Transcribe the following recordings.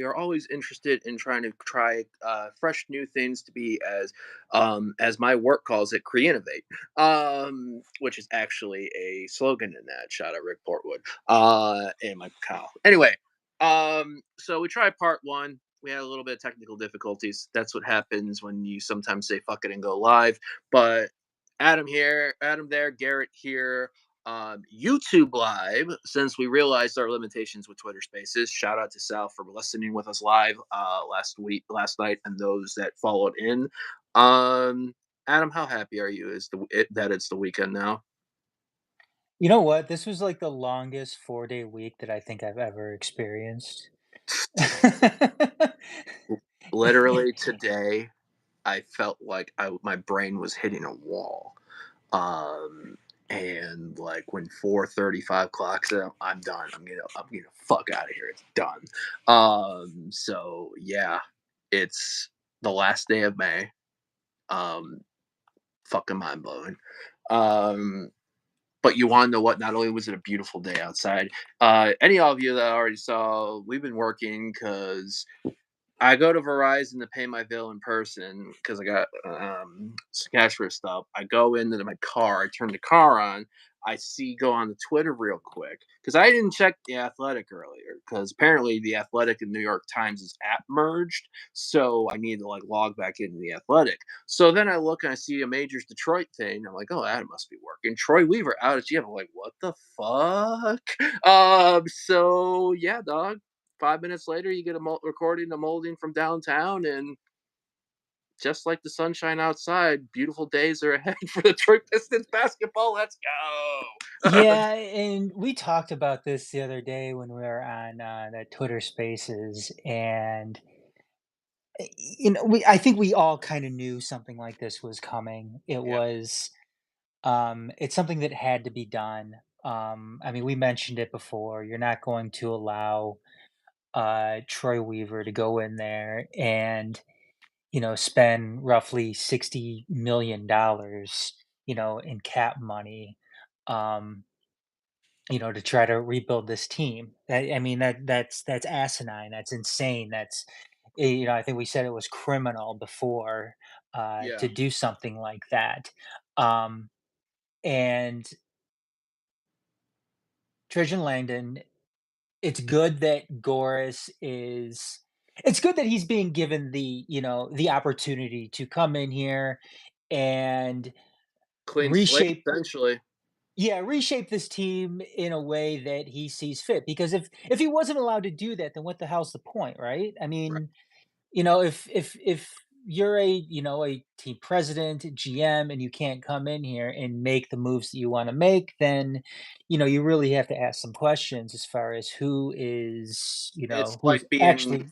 we are always interested in trying to try fresh new things to be as my work calls it, creativate, which is actually a slogan in that. Shout out Rick Portwood and Michael Kyle. Anyway, so we tried part one. We had a little bit of technical difficulties. That's what happens when you sometimes say fuck it and go live. But Adam here, Adam there, Garrett here, YouTube Live, since we realized our limitations with Twitter Spaces. Shout out to Sal for listening with us live last night, and those that followed in. Um, Adam, how happy are you? That it's the weekend now? You know what? This was like the longest 4-day week that I think I've ever experienced. Literally today, I felt like my brain was hitting a wall. Um, and like when 4:35 clocks out, I'm done. I'm gonna fuck out of here. It's done. So yeah, it's the last day of May. Um, Fucking mind blowing. Um, but you want to know what? Not only was it a beautiful day outside, any of you that already saw, we've been working because I go to Verizon to pay my bill in person because I got some cash for stuff. I go into my car, I turn the car on, I see go on the Twitter real quick because I didn't check the Athletic earlier because apparently the Athletic and New York Times' app merged, so I need to like log back into the Athletic. So then I look and I see a Majors Detroit thing. I'm like, oh, that must be working. Troy Weaver out at GM. I'm like, what the fuck? So yeah, dog. 5 minutes later, you get a recording, a molding from downtown, and just like the sunshine outside, beautiful days are ahead for the Detroit Pistons basketball. Let's go. Yeah, and we talked about this the other day when we were on that Twitter Spaces, and I think we all kind of knew something like this was coming. Yeah, It's something that had to be done. I mean, we mentioned it before. You're not going to allow Troy Weaver to go in there and spend roughly $60 million, in cap money, um, to try to rebuild this team. I mean, that's asinine. That's insane. I think we said it was criminal before yeah. to do something like that. Um, and Trajan Langdon, it's good that Goris is. It's good that he's being given the opportunity to come in here and Clean slate, reshape essentially. yeah, reshape this team in a way that he sees fit, because if he wasn't allowed to do that, then what the hell's the point, right? I Right. mean, if you're a team president, GM, and you can't come in here and make the moves that you want to make, then you really have to ask some questions as far as It's who's like being actually.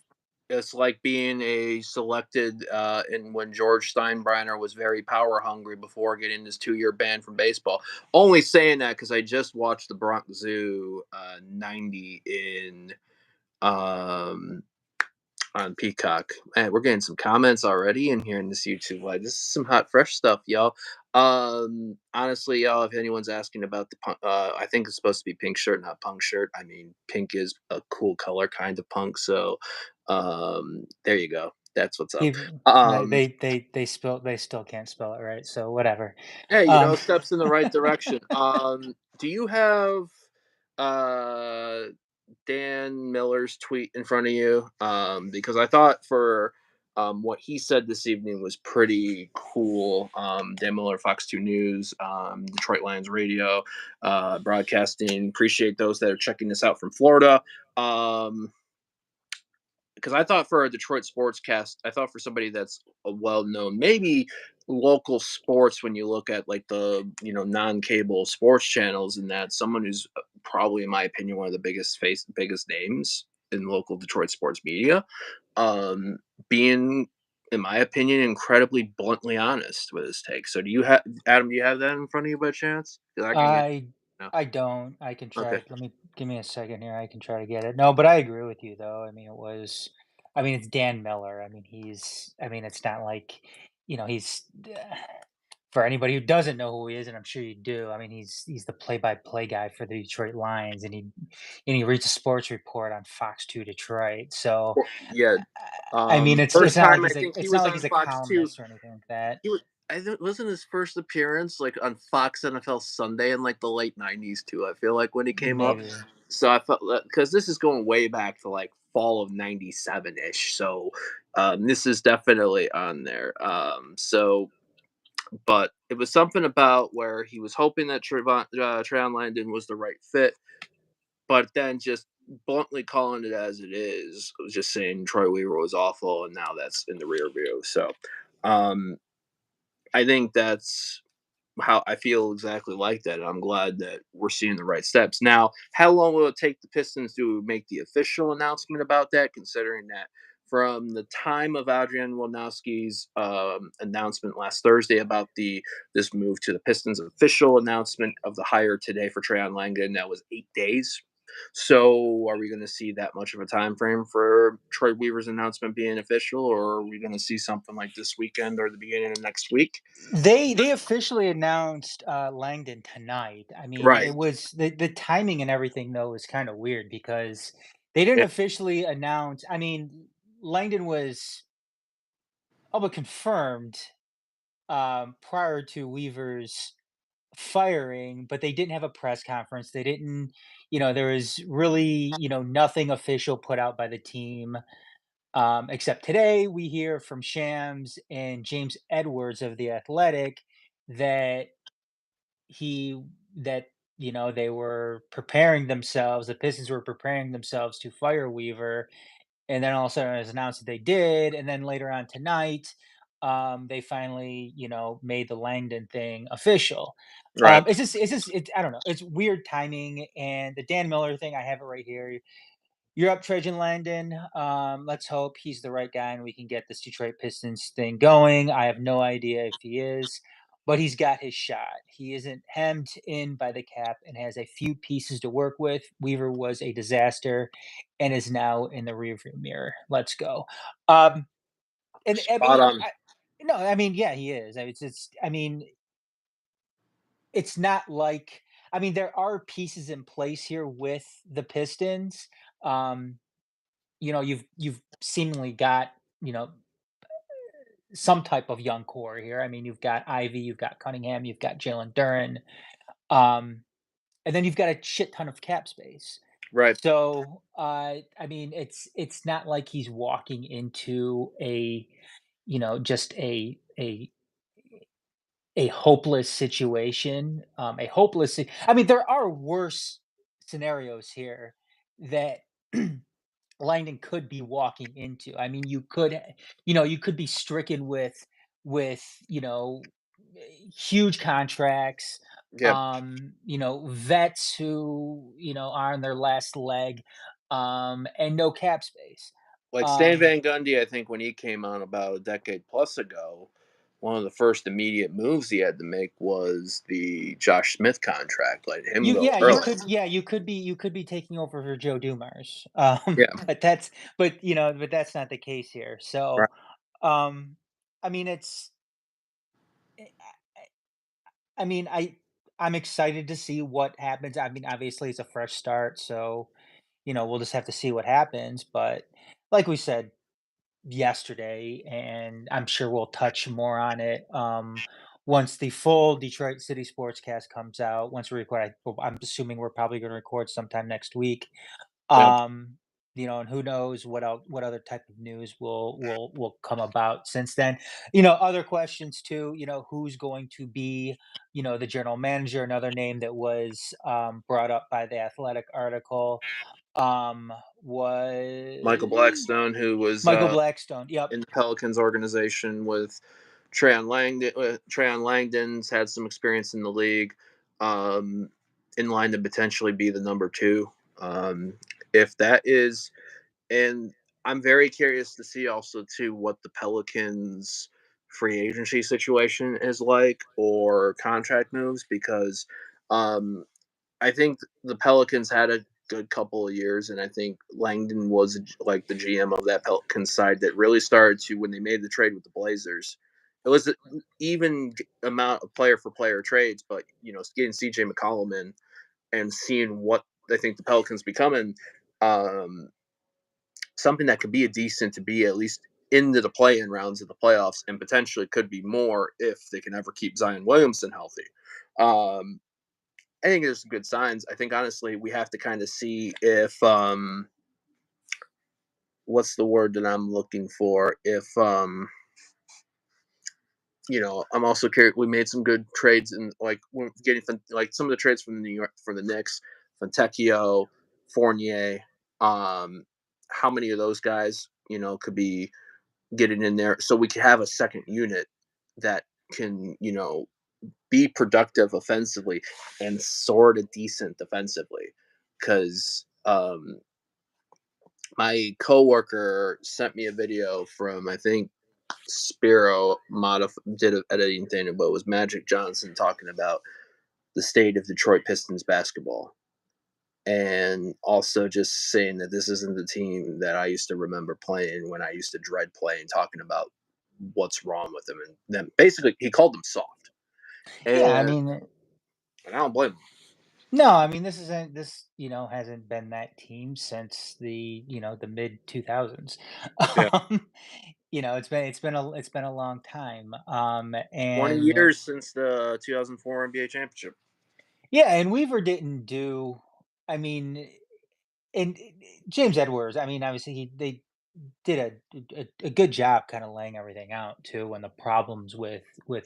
it's like being a selected and when George Steinbrenner was very power hungry before getting his 2-year ban from baseball. Only saying that because I just watched the Bronx Zoo 90 in um on Peacock. Man, we're getting some comments already in here in this YouTube live. This is some hot, fresh stuff, y'all. Honestly, y'all, if anyone's asking about I think it's supposed to be pink shirt, not punk shirt. I mean, pink is a cool color, kind of punk. So, there you go. That's what's up. Even Um, they still can't spell it right, so whatever. Hey, Um, steps in the right direction. Do you have uh Dan Miller's tweet in front of you? Because I thought for what he said this evening was pretty cool. Dan Miller, Fox 2 News, Detroit Lions Radio, broadcasting. Appreciate those that are checking this out from Florida. Um, because I thought for a Detroit sportscast, I thought for somebody that's a well known, maybe local sports when you look at like the non-cable sports channels, and that someone who's probably in my opinion one of the biggest names in local Detroit sports media, um being in my opinion incredibly bluntly honest with his take. So do you have, Adam, do you have that in front of you by chance? Because I can get I no. I don't. I can Okay. try. Let me give me a second here. I can try to get it. No, but I agree with you though. I mean, it's Dan Miller. I mean, it's not like, he's for anybody who doesn't know who he is, and I'm sure you do, I mean, he's the play-by-play guy for the Detroit Lions, and he reads a sports report on Fox 2 Detroit. So, Well, yeah. I mean, First it's not like time I think he it's not was like on he's a Fox 2. columnist or anything like that. He was, I think, wasn't his first appearance like on Fox NFL Sunday in like the late '90s too. I feel like when he came up, Maybe. so I felt because this is going way back to like fall of '97 ish. So this is definitely on there. But it was something about where he was hoping that Trajan Langdon was the right fit, but then just bluntly calling it as it is, just saying Troy Weaver was awful, and now that's in the rear view. So um, I think that's how I feel exactly like that. I'm glad that we're seeing the right steps. Now, how long will it take the Pistons to make the official announcement about that, considering that from the time of Adrian Wojnarowski's announcement last Thursday about this move to the Pistons' official announcement of the hire today for Trajan Langdon, that was 8 days. So, are we going to see that much of a time frame for Troy Weaver's announcement being official, or are we going to see something like this weekend or the beginning of next week? They officially announced, Langdon tonight. I mean, Right. it was the timing and everything, though, is kinda weird because they didn't Yeah, officially announce. I mean, Langdon was all but confirmed, prior to Weaver's firing, but they didn't have a press conference. They didn't, there was really, nothing official put out by the team. Except today, we hear from Shams and James Edwards of The Athletic that he that they were preparing themselves. The Pistons were preparing themselves to fire Weaver, and then all of a sudden it was announced that they did. And then later on tonight, they finally made the Langdon thing official. right. I don't know. It's weird timing, and the Dan Miller thing. I have it right here. You're up, Trajan Langdon. Let's hope he's the right guy and we can get this Detroit Pistons thing going. I have no idea if he is, but he's got his shot. He isn't hemmed in by the cap and has a few pieces to work with. Weaver was a disaster and is now in the rearview mirror. Let's go. Um, and I Spot mean, on. no, I mean, yeah, he is. I mean, it's not like, I mean, there are pieces in place here with the Pistons. Um, you've seemingly got, you know, some type of young core here. I mean, you've got Ivy, you've got Cunningham, you've got Jalen Duren, um, and then you've got a shit ton of cap space. Right. So, I mean, it's not like he's walking into just a hopeless situation, a hopeless. I mean, there are worse scenarios here that Langdon could be walking into. I mean, you could be stricken with, huge contracts, Yeah. vets who, are on their last leg, and no cap space. Like Stan Um, Van Gundy, I think when he came on about a decade plus ago, one of the first immediate moves he had to make was the Josh Smith contract, letting him you go yeah, early. you could be taking over for Joe Dumars. Yeah. But that's not the case here. Right. So, um, I mean, eh, I mean, I'm excited to see what happens. I mean, obviously it's a fresh start, so we'll just have to see what happens. But like we said yesterday, and I'm sure we'll touch more on it once the full Detroit City Sportscast comes out. Once we record, I'm assuming we're probably going to record sometime next week. Yeah. Um, and who knows what other type of news will come about since then. Other questions too. Who's going to be, the general manager? Another name that was brought up by the Athletic article Michael was Blackstone, who was Michael Blackstone. Yep. in the Pelicans organization with Trajan Langdon. Trajan Langdon's had some experience in the league, um, in line to potentially be the number two. If that is, and I'm very curious to see also too what the Pelicans free agency situation is like or contract moves because um, I think the Pelicans had a good couple of years, and I think Langdon was like the GM of that Pelicans side that really started to when they made the trade with the Blazers. it was an even amount of player for player trades, but getting CJ McCollum in and seeing what I think the Pelicans becoming, um, something that could be a decent to be at least into the play-in rounds of the playoffs, and potentially could be more if they can ever keep Zion Williamson healthy. Um, I think there's some good signs. I think honestly we have to kind of see if what's the word that I'm looking for? If I'm also curious. We made some good trades, and like we're getting like some of the trades from the New York for the Knicks, Fontecchio, Fournier. Um, how many of those guys, could be getting in there, so we can have a second unit that can, be productive offensively and sort of decent defensively. Because my coworker sent me a video from, I think, Spiro did an editing thing, but it was Magic Johnson talking about the state of Detroit Pistons basketball, and also just saying that this isn't the team that I used to remember playing when I used to dread playing. Talking about what's wrong with them, and then basically he called them soft, Yeah, I and, mean, I don't blame him. no, I mean this hasn't been that team since the mid 2000s. Yeah, Um, it's been a long time. 20 And years since the 2004 NBA championship. yeah, and Weaver didn't do. I mean, and James Edwards. I mean, obviously they did a good job kind of laying everything out too, and the problems with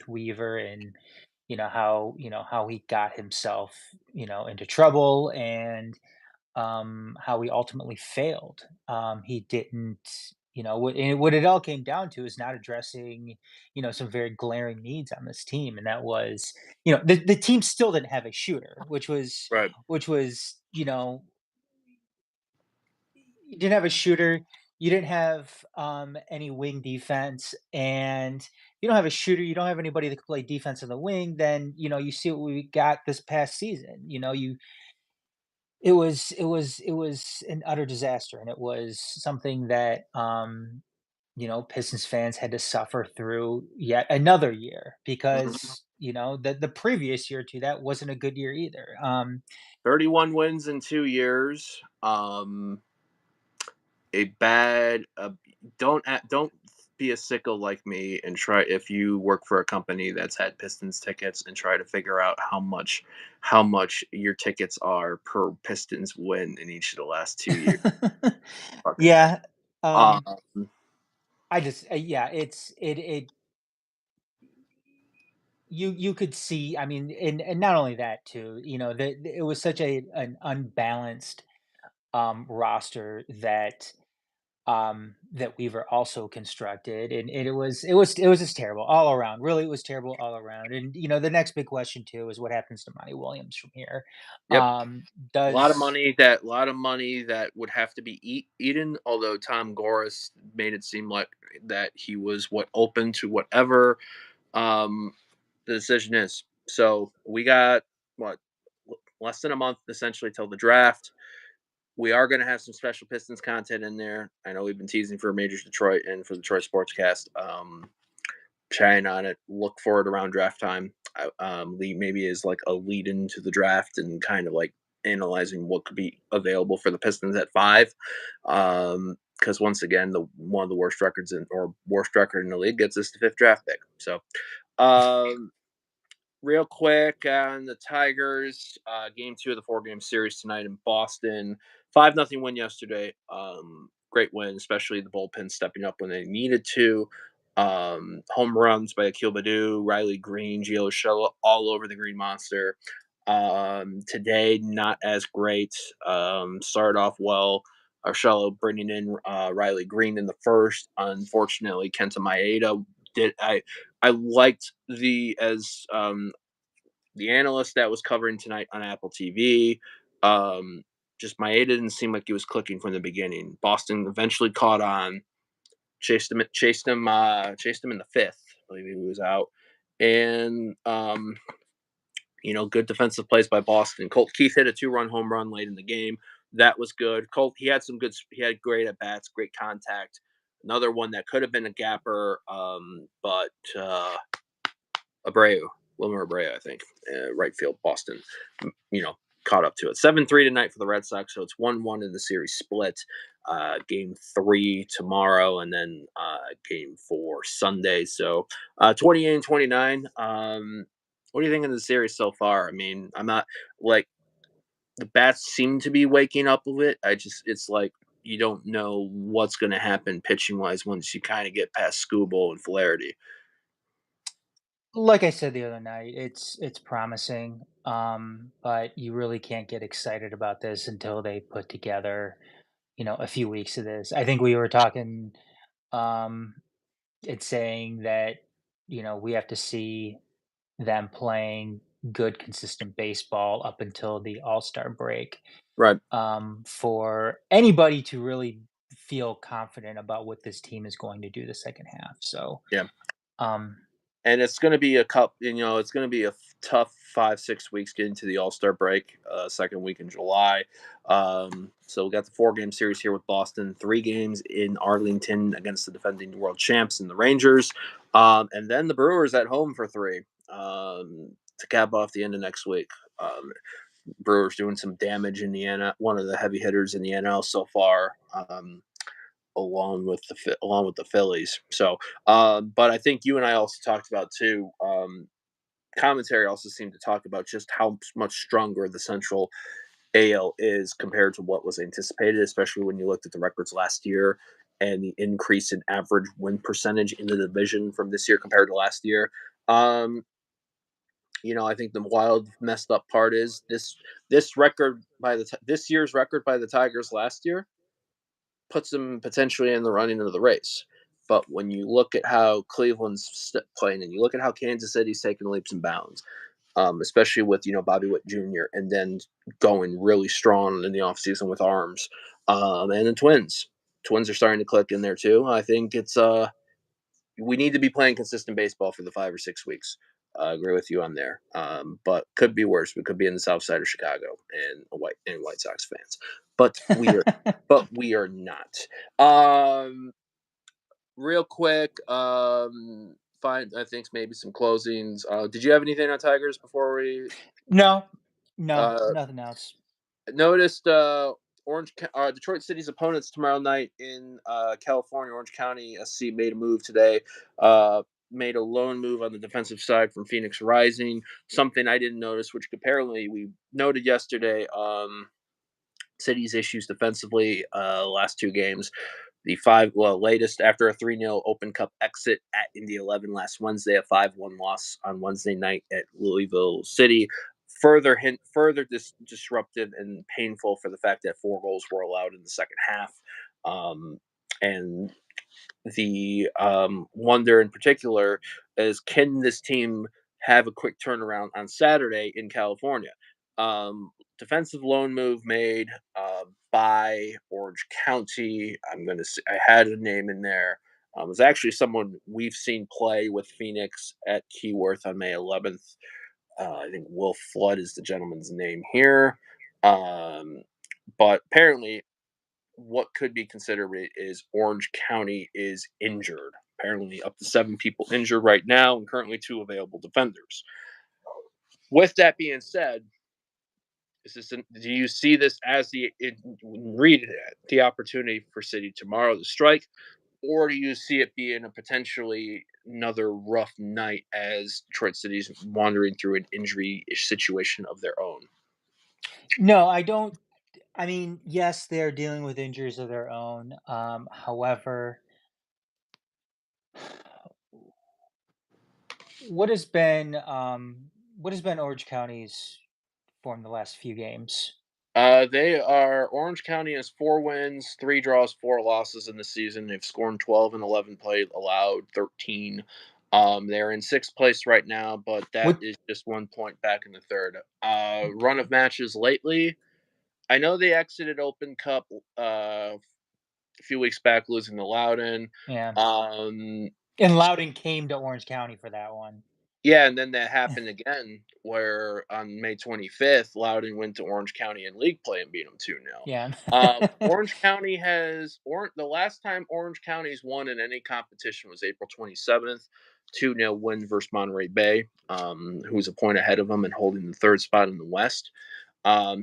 Weaver, and how he got himself into trouble, and how he ultimately failed. He didn't, what it all came down to is not addressing, some very glaring needs on this team, and that was, the team still didn't have a shooter, Right. which was, you didn't have a shooter, you didn't have any wing defense, and you don't have a shooter, you don't have anybody that could play defense in the wing. Then you see what we got this past season. It was an utter disaster, and it was something that, Pistons fans had to suffer through yet another year, Mhm. because, the previous year to that wasn't a good year either. 31 wins in 2 years. A bad don't be a sicko like me and try, if you work for a company that's had Pistons tickets, and try to figure out how much your tickets are per Pistons win in each of the last 2 years. Fucking Yeah, um, um, yeah, you could see, I mean, and not only that too, it was such an unbalanced roster that Weaver also constructed, and it was just terrible all around. Really, it was terrible all around. And the next big question too is what happens to Monty Williams from here. yep. Does A lot of money that would have to be eaten. Although Tom Goris made it seem like that he was open to whatever um, the decision is. So we got what, less than a month essentially till the draft. We are going to have some special Pistons content in there. I know we've been teasing for Majors Detroit and for the Detroit Sportscast. Chatting on it. Look for it around draft time. Maybe is like a lead into the draft, and kind of like analyzing what could be available for the Pistons at 5. Because once again, the one of the worst record in the league gets us the 5th draft pick. So, um, real quick on the Tigers, game 2 of the 4-game series tonight in Boston. 5-0 win yesterday. Great win, especially the bullpen stepping up when they needed to. Home runs by Akil Baddoo, Riley Green, Gio Urshela, all over the Green Monster. Today, not as great. Started off well. Urshela bringing in Riley Green in the first. Unfortunately, Kenta Maeda did. I liked the analyst that was covering tonight on Apple TV. Just Maeda didn't seem like he was clicking from the beginning. Boston eventually caught on, chased him in the 5th. I believe he was out, and good defensive plays by Boston. Colt Keith hit a 2-run home run late in the game. That was good. Colt, he had great at bats, great contact. Another one that could have been a gapper, but Abreu, Wilmer Abreu, I think, right field, Boston, you know, caught up to it. 7-3 tonight for the Red Sox, so it's 1-1 in the series split. Game 3 tomorrow, and then game 4 Sunday. So 28 and 29. What do you think of the series so far? I mean, I'm not like the bats seem to be waking up a bit. It's like you don't know what's going to happen pitching wise once you kind of get past Scooble and Flaherty. Like I said the other night, it's promising, but you really can't get excited about this until they put together, a few weeks of this. I think we were talking, um, it's saying that, we have to see them playing good, consistent baseball up until the All-Star break, Right. for anybody to really feel confident about what this team is going to do the second half. So, Yeah. um, And it's going to be it's going to be a tough 5-6 weeks getting to the All-Star break, second week in July. So we got the 4-game series here with Boston, 3 games in Arlington against the defending world champs and the Rangers, and then the Brewers at home for 3, to cap off the end of next week. Brewers doing some damage in the NL, one of the heavy hitters in the NL so far. Along with the Phillies. So, but I think you and I also talked about too. Commentary also seemed to talk about just how much stronger the Central AL is compared to what was anticipated, especially when you looked at the records last year and the increase in average win percentage in the division from this year compared to last year. Um, I think the wild messed up part is this record this year's record by the Tigers last year puts them potentially in the running of the race. But when you look at how Cleveland's playing and you look at how Kansas City's taking leaps and bounds, especially with Bobby Witt Jr. and then going really strong in the offseason with arms, and the Twins. Twins are starting to click in there too. I think it's we need to be playing consistent baseball for the 5 or 6 weeks. I agree with you on there, but could be worse. We could be in the South Side of Chicago and White Sox fans, but we are not. Um, Real quick, find I think maybe some closings. Did you have anything on Tigers before we no, no, uh, nothing else. noticed? Detroit City's opponents tomorrow night in California, Orange County SC made a move today. Uh, Made a lone move on the defensive side from Phoenix Rising. Something I didn't notice, which apparently we noted yesterday. City's issues defensively, last 2 games. The latest after a 3-0 Open Cup exit at Indy 11 last Wednesday, a 5-1 loss on Wednesday night at Louisville City. Further disruptive and painful for the fact that 4 goals were allowed in the second half. And the wonder in particular is, can this team have a quick turnaround on Saturday in California? Defensive loan move made by Orange County. I had a name in there. It was actually someone we've seen play with Phoenix at Keyworth on May 11th. I think Will Flood is the gentleman's name here. Um, but apparently what could be considered is Orange County is injured. Apparently, up to 7 people injured right now, and currently 2 available defenders. With that being said, do you see this as the opportunity for City tomorrow to strike, or do you see it being a potentially another rough night as Detroit City's wandering through an injury situation of their own? No, I don't. I mean, yes, they're dealing with injuries of their own. However, what has been Orange County's form the last few games? They are Orange County has 4 wins, 3 draws, 4 losses in the season. They've scored 12 and 11 played, allowed 13. They're in 6th place right now, but that What? is just 1 point back in the third. Run of matches lately. I know they exited Open Cup a few weeks back, losing to Loudon. Yeah, Um, and Loudon came to Orange County for that one. Yeah, and then that happened again where on May 25th, Loudoun went to Orange County in league play and beat them 2-0. Yeah. Orange County the last time Orange County's won in any competition was April 27th, 2-0 win versus Monterey Bay, who was a point ahead of them and holding the third spot in the West.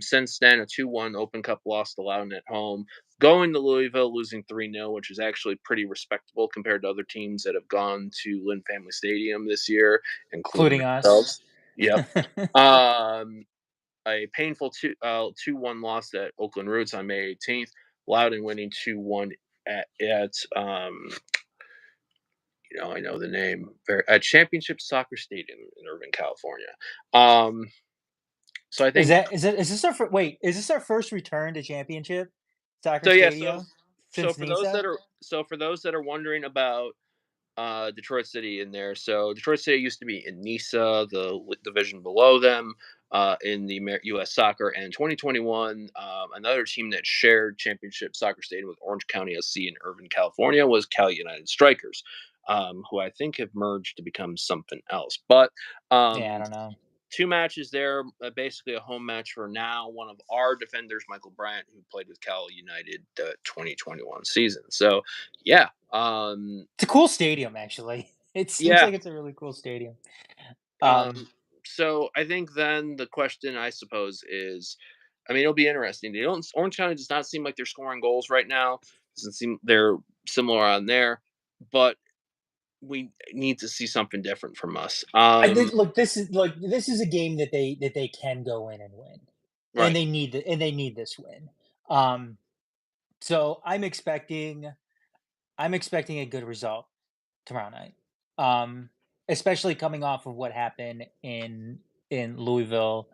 Since then, a 2-1 Open Cup loss to Loudoun at home. Going to Louisville, losing 3-0, which is actually pretty respectable compared to other teams that have gone to Lynn Family Stadium this year, including Including us. ourselves. Yep. Um, a painful 2-1 loss at Oakland Roots on May 18th. Loudoun winning 2-1 at I know the name, at Championship Soccer Stadium in Irvine, California. Um, so I think Is this our wait, is this our first return to championship soccer so. Yeah, so stadium so since NISA? for those that are wondering about Detroit City in there. So Detroit City used to be in NISA, the division below them, in the U.S. Soccer. And in 2021, another team that shared championship soccer stadium with Orange County SC in Irvine, California, was Cal United Strikers, who I think have merged to become something else. But Yeah, I um, don't know. two matches there, basically a home match for now. One of our defenders, Michael Bryant, who played with Cal United the 2021 season. So, yeah, It's a cool stadium, actually. It seems yeah. like it's a really cool stadium. Um, Um, so I think then the question, I suppose, is, I mean, it'll be interesting. They don't Orange County does not seem like they're scoring goals right now. Doesn't seem they're similar on there, but we need to see something different from us. I did look. This is a game that they can go in and win, and Right, they need this win. Um, so I'm expecting a good result tomorrow night. Um, Especially coming off of what happened in Louisville.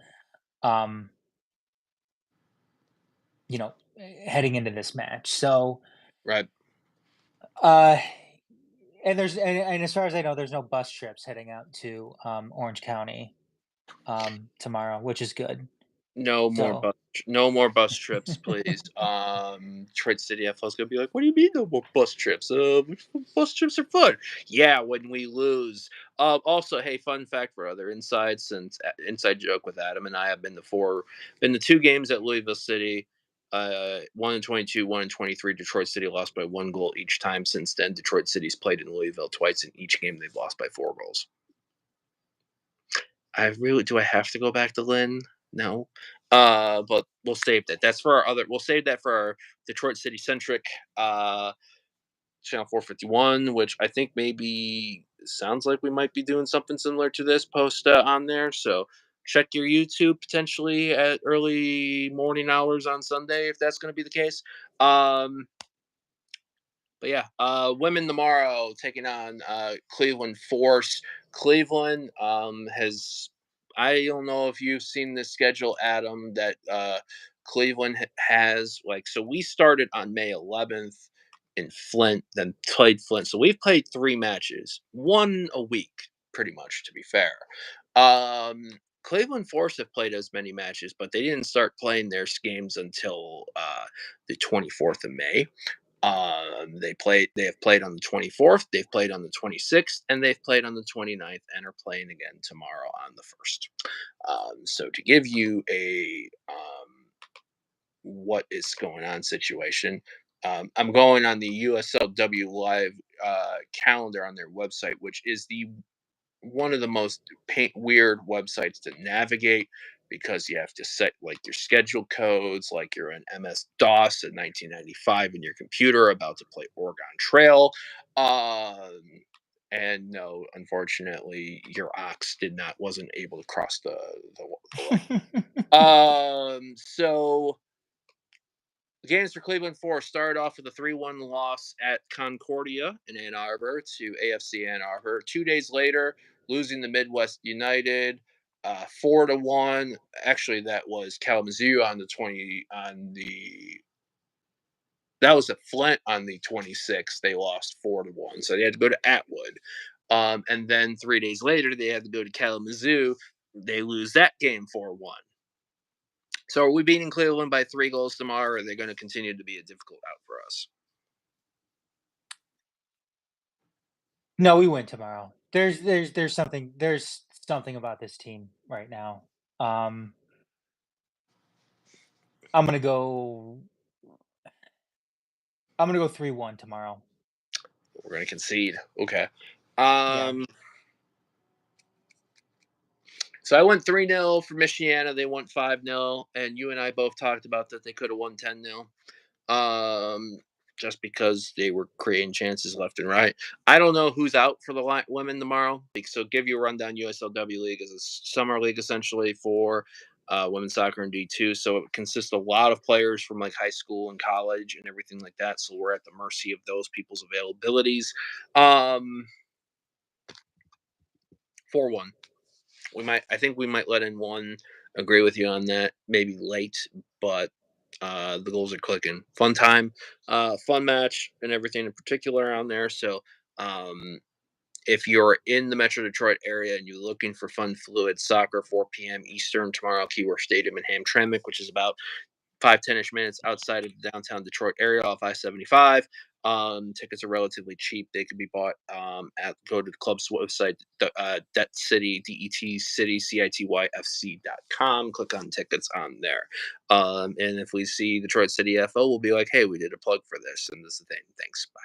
Um, Heading into this match. So, right. uh, and as far as I know, there's no bus trips heading out to Orange County tomorrow, which is good. So No more bus trips, please. Detroit City FL is gonna be like, "What do you mean no more bus trips? Bus trips are fun." Yeah, when we lose. Also, hey, fun fact for other insides, since inside joke with Adam and I have been to two games at Louisville City. One in 22, one in 23. Detroit City lost by 1 goal each time. Since then, Detroit City's played in Louisville twice. In each game, they've lost by 4 goals. I really do I have to go back to Lynn? No. But we'll save that. We'll save that for our Detroit City centric uh channel 451, which I think maybe sounds like we might be doing something similar to this post on there. So check your YouTube potentially at early morning hours on Sunday if that's going to be the case. But yeah, women tomorrow taking on Cleveland Force. Cleveland has. I don't know if you've seen the schedule, Adam, that Cleveland has. Like, so we started on May 11th in Flint, then played Flint. So we've played 3 matches, one a week, pretty much, to be fair. Cleveland Force have played as many matches, but they didn't start playing their games until the 24th of May. They have played on the 24th, they've played on the 26th, and they've played on the 29th, and are playing again tomorrow on the 1st. So to give you a what is going on situation, I'm going on the USLW live calendar on their website, which is the one of the most weird websites to navigate, because you have to set like your schedule codes like you're in MS DOS in 1995 in your computer about to play Oregon Trail. Um, and no, unfortunately, your ox wasn't able to cross the line. So the games for Cleveland Force started off with a 3-1 loss at Concordia in Ann Arbor to AFC Ann Arbor. 2 days later, losing to Midwest United 4-1. Actually, that was Kalamazoo on the 20 on the that was at Flint on the 26th. They lost 4-1, so they had to go to Atwood. And then 3 days later, they had to go to Kalamazoo. They lose that game 4-1. So are we beating Cleveland by 3 goals tomorrow, or are they going to continue to be a difficult out for us? no, we win tomorrow. There's something about this team right now. Um, I'm gonna go. I'm gonna go 3-1 tomorrow. We're gonna concede. Okay. Yeah. Um, so I went 3-0 for Michiana. They won 5-0, and you and I both talked about that they could have won 10-0. Um, just because they were creating chances left and right. I don't know who's out for the women tomorrow. So give you a rundown. USLW League is a summer league essentially for women's soccer and D2. So it consists of a lot of players from like high school and college and everything like that. So we're at the mercy of those people's availabilities. Um, 4-1. I think we might let in one. Agree with you on that. Maybe late, but the goals are clicking. Fun time, fun match, and everything in particular on there. So um, if you're in the Metro Detroit area and you're looking for fun, fluid soccer, 4 p.m. Eastern tomorrow, Keyworth Stadium in Hamtramck, which is about 5-10ish minutes outside of the downtown Detroit area off I-75. Tickets are relatively cheap. They could be bought at go to the club's website, Det City, DET City, CITYFC.com. Click on tickets on there. And if we see Detroit City FO, we'll be like, hey, we did a plug for this, and this is the thing. Thanks. Bye.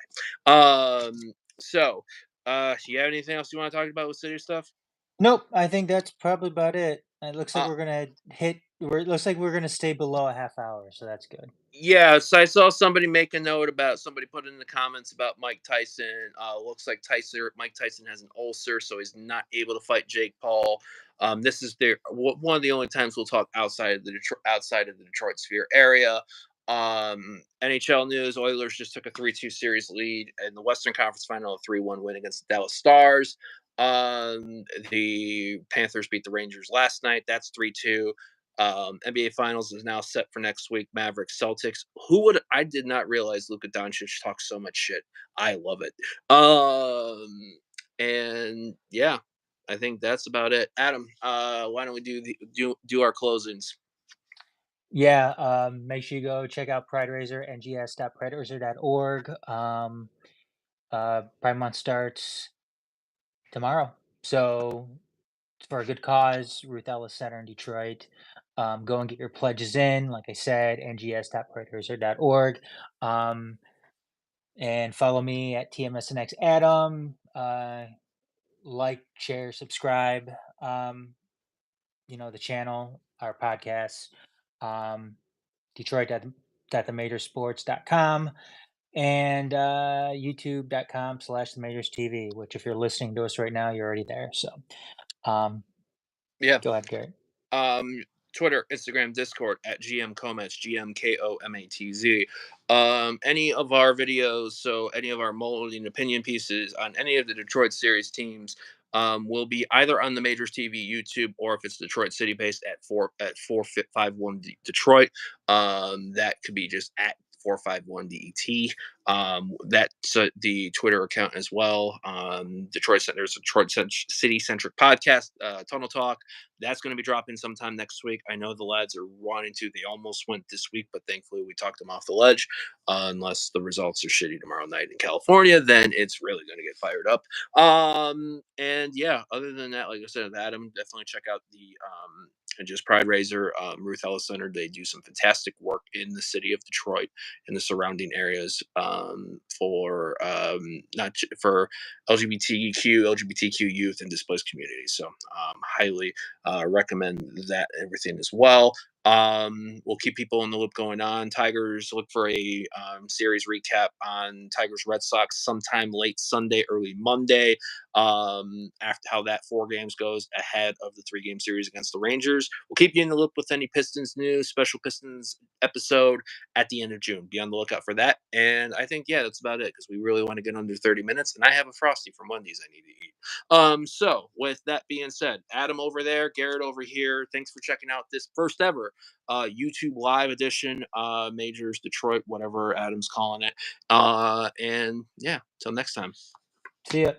Do you have anything else you want to talk about with city stuff? Nope, I think that's probably about it. It looks like Uh, we're gonna hit. It looks like we're gonna stay below a half hour, so that's good. Yeah, so I saw somebody make a note about somebody put in the comments about Mike Tyson. Looks like Mike Tyson has an ulcer, so he's not able to fight Jake Paul. This is one of the only times we'll talk outside of the Detroit sphere area. NHL news: Oilers just took a 3-2 series lead in the Western Conference Final, a 3-1 win against the Dallas Stars. The Panthers beat the Rangers last night. That's 3-2. NBA Finals is now set for next week. Mavericks Celtics. Who would I did not realize Luka Doncic talks so much shit. I love it. And yeah, I think that's about it. Adam, why don't we do our closings? Yeah, make sure you go check out Pride Raiser, ngs.prideraiser.org. Pride Month starts tomorrow. So it's for a good cause, Ruth Ellis Center in Detroit. Go and get your pledges in. Like I said, ngs.prideraiser.org. Um, and follow me at TMSNX Adam. Like, share, subscribe. The channel, our podcast. Um, Detroit.themajorsports.com and youtube.com/themajorsTV, which if you're listening to us right now, you're already there. So um, Yeah. go ahead, Garrett. um, Twitter, Instagram, Discord at GM Komatz, GMKOMATZ. Any of our videos, so any of our molding opinion pieces on any of the Detroit series teams, will be either on the Majors TV YouTube or if it's Detroit City based at 451 Detroit. That could be just at 451 DET. That's the Twitter account as well. Detroit Center's Detroit City centric podcast, Tunnel Talk. That's going to be dropping sometime next week. I know the lads are wanting to. They almost went this week, but thankfully we talked them off the ledge. Unless the results are shitty tomorrow night in California, then it's really going to get fired up. And yeah, other than that, like I said, Adam, definitely check out the just Pride Raiser, Ruth Ellis Center. They do some fantastic work in the city of Detroit and the surrounding areas for not for LGBTQ youth and displaced communities. So highly recommend that everything as well. We'll keep people in the loop going on. Tigers look for a series recap on Tigers Red Sox sometime late Sunday, early Monday. After how that 4 games goes ahead of the 3-game series against the Rangers, we'll keep you in the loop with any Pistons news, special Pistons episode at the end of June. Be on the lookout for that. And I think that's about it because we really want to get under 30 minutes, and I have a frosty from Wendy's I need to eat. So with that being said, Adam over there, Garrett over here, thanks for checking out this first ever YouTube live edition, Majors Detroit, whatever Adam's calling it. And yeah, till next time. See ya.